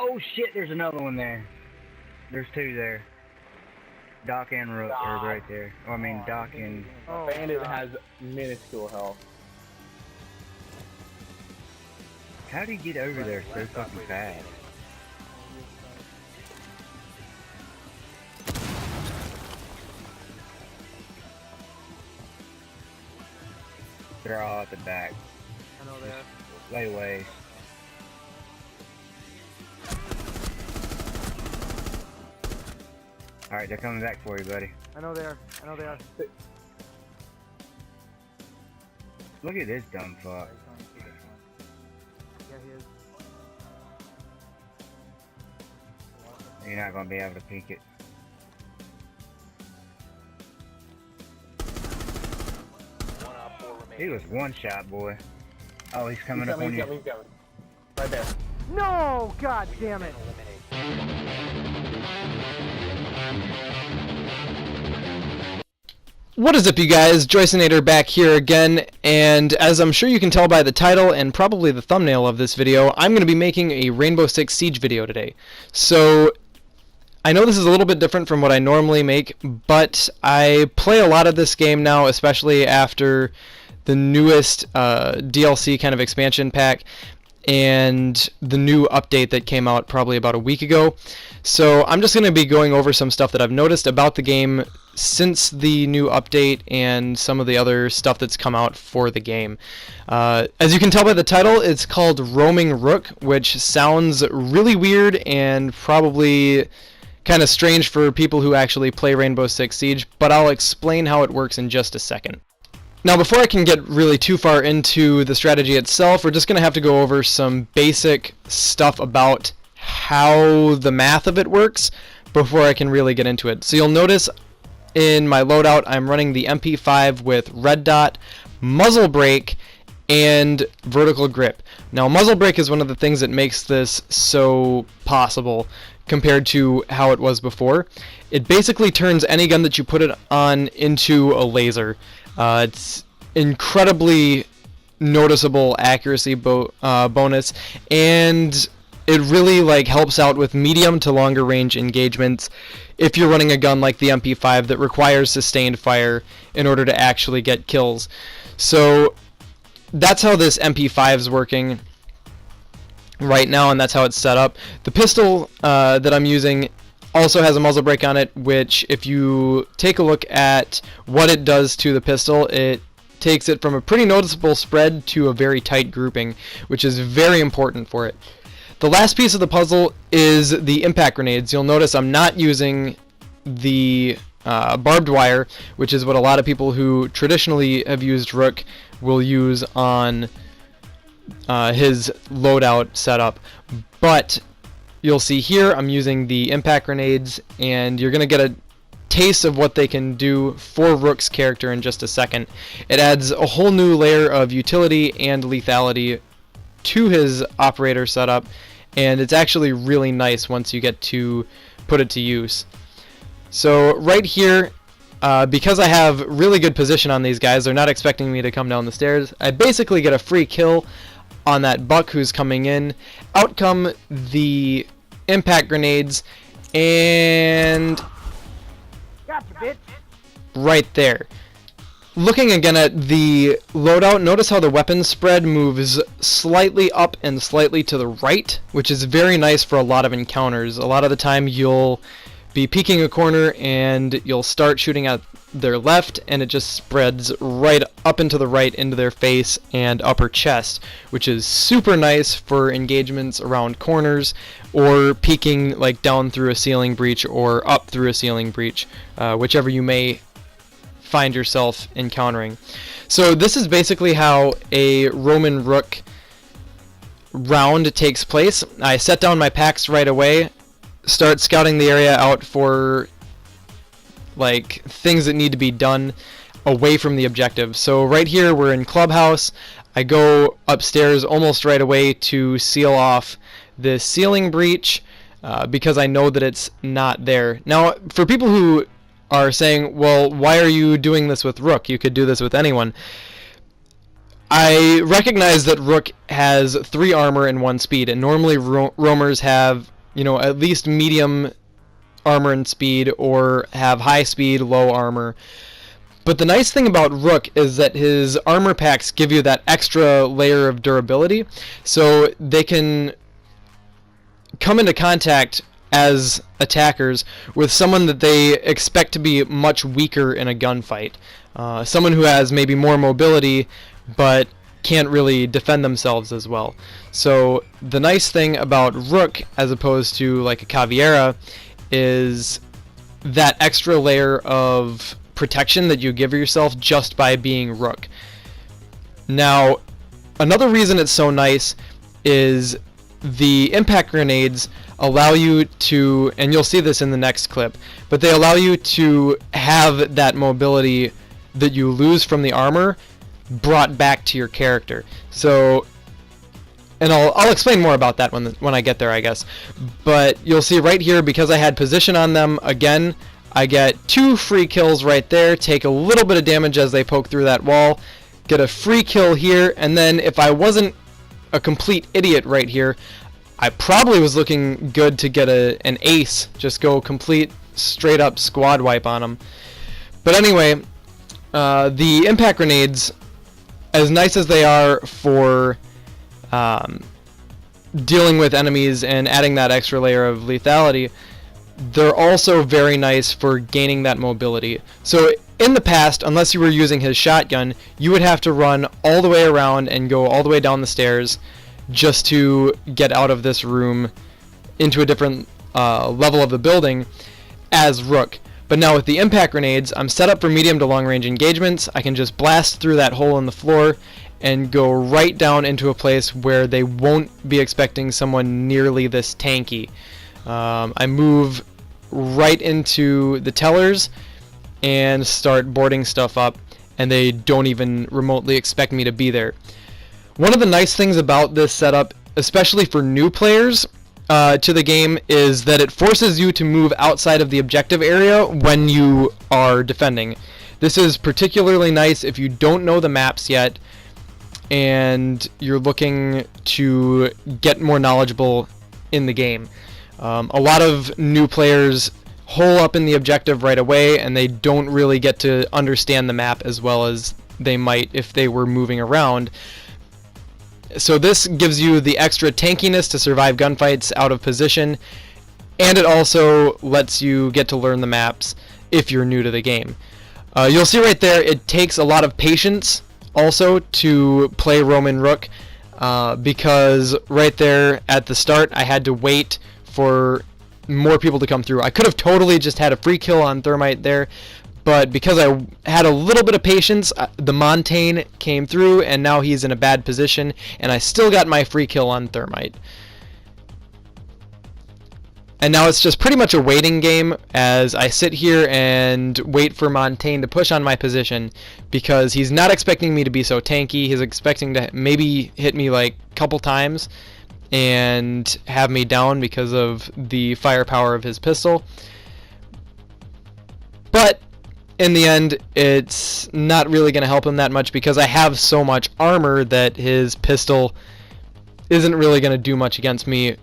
Oh shit, there's another one there. There's two there. Doc and Rook are right there. Oh, I mean, Doc and... Oh, Bandit has minuscule health. How do you get over there so fucking fast? They're all at the back. I know they are. Lay waste. Alright, they're coming back for you, buddy. I know they are. I know they are. Look at this dumb fuck. Yeah, he is. You're not gonna be able to peek it. He was one shot, boy. Oh, he's coming up on you. He's coming. Right there. No! God damn it! What is up, you guys? Joyceinator back here again, and as I'm sure you can tell by the title and probably the thumbnail of this video, I'm going to be making a Rainbow Six Siege video today. So, I know this is a little bit different from what I normally make, but I play a lot of this game now, especially after the newest DLC kind of expansion pack and the new update that came out probably about a week ago. So I'm just going to be going over some stuff that I've noticed about the game since the new update and some of the other stuff that's come out for the game. As you can tell by the title, it's called Roaming Rook, which sounds really weird and probably kind of strange for people who actually play Rainbow Six Siege, but I'll explain how it works in just a second. Now, before I can get really too far into the strategy itself, we're just going to have to go over some basic stuff about how the math of it works before I can really get into it. So you'll notice in my loadout, I'm running the MP5 with red dot, muzzle brake, and vertical grip. Now, muzzle brake is one of the things that makes this so possible compared to how it was before. It basically turns any gun that you put it on into a laser. It's incredibly noticeable accuracy bonus, and it really helps out with medium to longer range engagements if you're running a gun like the MP5 that requires sustained fire in order to actually get kills. So that's how this MP5 is working right now, and that's how it's set up. The pistol that I'm using also has a muzzle brake on it, which if you take a look at what it does to the pistol, it takes it from a pretty noticeable spread to a very tight grouping, which is very important for it. The last piece of the puzzle is the impact grenades. You'll notice I'm not using the barbed wire, which is what a lot of people who traditionally have used Rook will use on his loadout setup. But you'll see here I'm using the impact grenades, and you're going to get a taste of what they can do for Rook's character in just a second. It adds a whole new layer of utility and lethality to his operator setup, and it's actually really nice once you get to put it to use. So right here, because I have really good position on these guys, they're not expecting me to come down the stairs, I basically get a free kill on that buck who's coming in. Out come the impact grenades, and Gotcha, bitch. right there. Looking again at the loadout, notice how the weapon spread moves slightly up and slightly to the right, which is very nice for a lot of encounters. A lot of the time you'll be peeking a corner and you'll start shooting at their left, and it just spreads right up into the right into their face and upper chest, which is super nice for engagements around corners or peeking down through a ceiling breach or up through a ceiling breach, whichever you may find yourself encountering. So this is basically how a Roman Rook round takes place. I set down my packs right away, start scouting the area out for things that need to be done away from the objective. So right here we're in Clubhouse. I go upstairs almost right away to seal off the ceiling breach because I know that it's not there. Now, for people who are saying, well, why are you doing this with Rook? You could do this with anyone. I recognize that Rook has 3 armor and 1 speed, and normally roamers have, you know, at least medium armor and speed, or have high speed, low armor. But the nice thing about Rook is that his armor packs give you that extra layer of durability, so they can come into contact as attackers with someone that they expect to be much weaker in a gunfight. Someone who has maybe more mobility but can't really defend themselves as well. So the nice thing about Rook as opposed to like a Caveira is that extra layer of protection that you give yourself just by being Rook. Now, another reason it's so nice is the impact grenades allow you to, and you'll see this in the next clip, but they allow you to have that mobility that you lose from the armor brought back to your character. So, and I'll explain more about that when I get there, I guess. But you'll see right here, because I had position on them, again, I get 2 free kills right there, take a little bit of damage as they poke through that wall, get a free kill here, and then if I wasn't a complete idiot right here, I probably was looking good to get an ace, just go complete straight up squad wipe on them. But anyway, the impact grenades, as nice as they are for dealing with enemies and adding that extra layer of lethality, they're also very nice for gaining that mobility. So in the past, unless you were using his shotgun, you would have to run all the way around and go all the way down the stairs just to get out of this room into a different level of the building as Rook. But now with the impact grenades, I'm set up for medium to long range engagements. I can just blast through that hole in the floor and go right down into a place where they won't be expecting someone nearly this tanky. I move right into the tellers and start boarding stuff up, and they don't even remotely expect me to be there. One of the nice things about this setup, especially for new players to the game, is that it forces you to move outside of the objective area when you are defending. This is particularly nice if you don't know the maps yet and you're looking to get more knowledgeable in the game. A lot of new players hole up in the objective right away, and they don't really get to understand the map as well as they might if they were moving around. So this gives you the extra tankiness to survive gunfights out of position, and it also lets you get to learn the maps if you're new to the game. You'll see right there, it takes a lot of patience also to play Roman Rook, because right there at the start I had to wait for more people to come through. I could have totally just had a free kill on Thermite there, but because I had a little bit of patience, the Montaigne came through, and now he's in a bad position, and I still got my free kill on Thermite. And now it's just pretty much a waiting game as I sit here and wait for Montaigne to push on my position, because he's not expecting me to be so tanky. He's expecting to maybe hit me like a couple times and have me down because of the firepower of his pistol. But in the end, it's not really going to help him that much, because I have so much armor that his pistol isn't really going to do much against me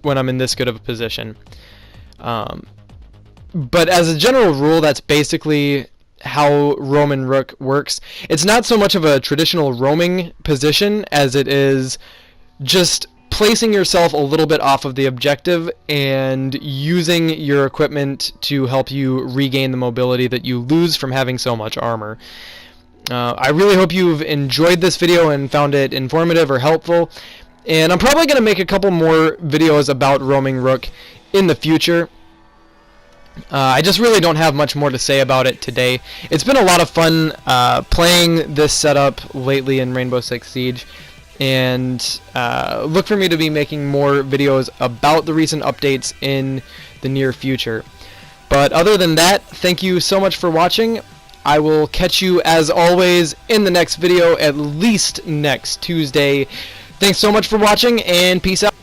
when I'm in this good of a position. But as a general rule, that's basically how Roman Rook works. It's not so much of a traditional roaming position as it is just placing yourself a little bit off of the objective and using your equipment to help you regain the mobility that you lose from having so much armor. I really hope you've enjoyed this video and found it informative or helpful, and I'm probably going to make a couple more videos about roaming Rook in the future. I just really don't have much more to say about it today. It's been a lot of fun playing this setup lately in Rainbow Six Siege, and look for me to be making more videos about the recent updates in the near future. But other than that, thank you so much for watching. I will catch you as always in the next video, at least next Tuesday. Thanks so much for watching, and peace out.